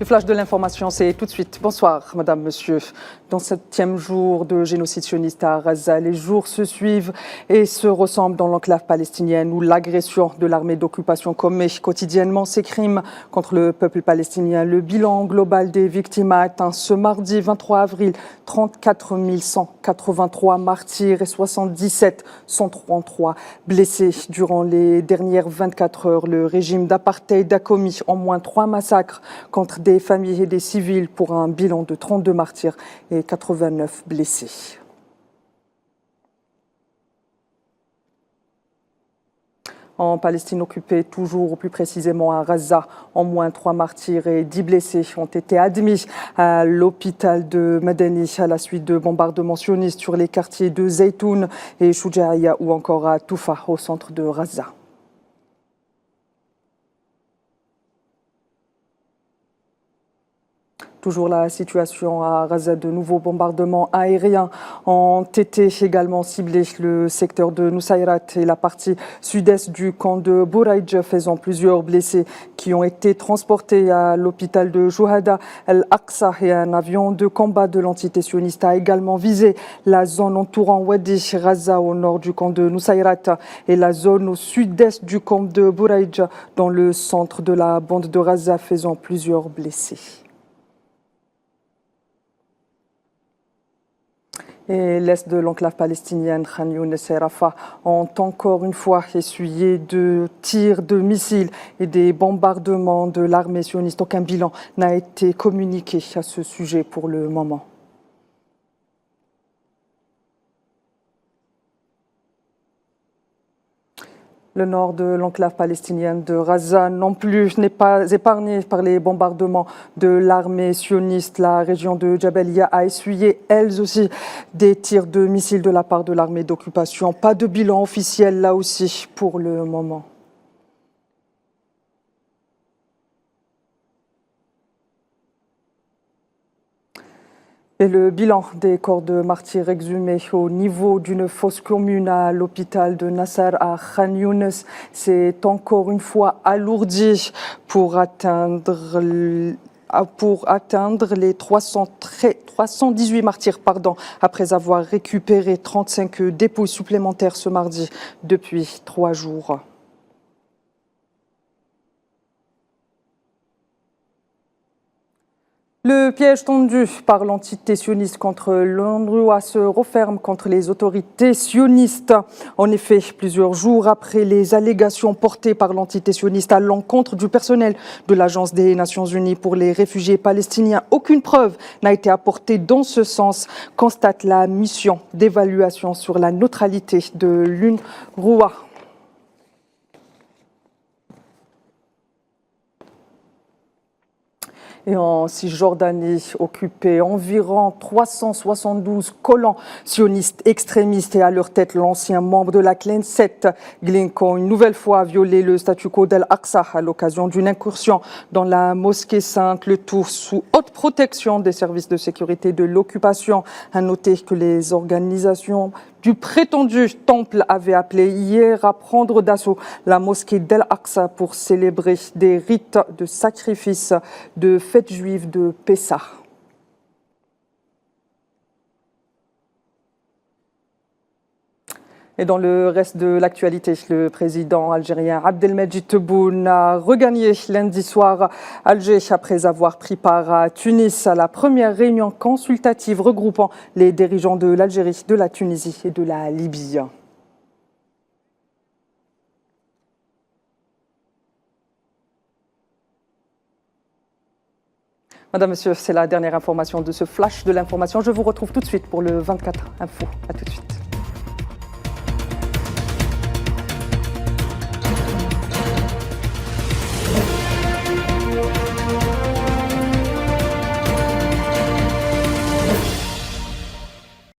Le flash de l'information, c'est tout de suite. Bonsoir, madame, monsieur. Dans ce 7e jour de génocide sioniste à Gaza, les jours se suivent et se ressemblent dans l'enclave palestinienne où l'agression de l'armée d'occupation commet quotidiennement ses crimes contre le peuple palestinien. Le bilan global des victimes a atteint ce mardi 23 avril 34 183 martyrs et 77 133 blessés. Durant les dernières 24 heures, le régime d'apartheid a commis en moins 3 massacres contre des familles et des civils pour un bilan de 32 martyrs et 89 blessés. En Palestine occupée, toujours plus précisément à Gaza, en moins 3 martyrs et 10 blessés ont été admis à l'hôpital de Madani à la suite de bombardements sionistes sur les quartiers de Zaytoun et Shoujaïa ou encore à Toufa au centre de Gaza. Toujours la situation à Gaza, de nouveaux bombardements aériens ont été également ciblés. Le secteur de Nusayrat et la partie sud-est du camp de Bouraïdj, faisant plusieurs blessés qui ont été transportés à l'hôpital de Juhada al-Aqsa. Et un avion de combat de l'entité sioniste a également visé la zone entourant Wadi Gaza au nord du camp de Nusayrat et la zone au sud-est du camp de Bouraïdj dans le centre de la bande de Gaza, faisant plusieurs blessés. Et l'est de l'enclave palestinienne, Khan Younes et Rafah, ont encore une fois essuyé de tirs de missiles et des bombardements de l'armée sioniste. Aucun bilan n'a été communiqué à ce sujet pour le moment. Le nord de l'enclave palestinienne de Gaza non plus n'est pas épargné par les bombardements de l'armée sioniste. La région de Jabalia a essuyé, elle aussi, des tirs de missiles de la part de l'armée d'occupation. Pas de bilan officiel là aussi pour le moment. Et le bilan des corps de martyrs exhumés au niveau d'une fosse commune à l'hôpital de Nasser à Khan Younes s'est encore une fois alourdi pour atteindre les 318 martyrs, après avoir récupéré 35 dépouilles supplémentaires ce mardi depuis 3 jours. Le piège tendu par l'entité sioniste contre l'UNRWA se referme contre les autorités sionistes. En effet, plusieurs jours après les allégations portées par l'entité sioniste à l'encontre du personnel de l'Agence des Nations Unies pour les réfugiés palestiniens, aucune preuve n'a été apportée dans ce sens, constate la mission d'évaluation sur la neutralité de l'UNRWA. Et en Cisjordanie, occupée, environ 372 colons sionistes extrémistes et à leur tête l'ancien membre de la Knesset, Glink, ont une nouvelle fois violé le statu quo d'Al-Aqsa à l'occasion d'une incursion dans la mosquée sainte, le tout sous haute protection des services de sécurité de l'occupation. À noter que les organisations du prétendu temple avaient appelé hier à prendre d'assaut la mosquée d'Al-Aqsa pour célébrer des rites de sacrifice de fête juive de Pessah. Et dans le reste de l'actualité, le président algérien Abdelmajid Tebboune a regagné lundi soir Alger après avoir pris part à Tunis à la première réunion consultative regroupant les dirigeants de l'Algérie, de la Tunisie et de la Libye. Madame, Monsieur, c'est la dernière information de ce flash de l'information. Je vous retrouve tout de suite pour le 24 Info. À tout de suite.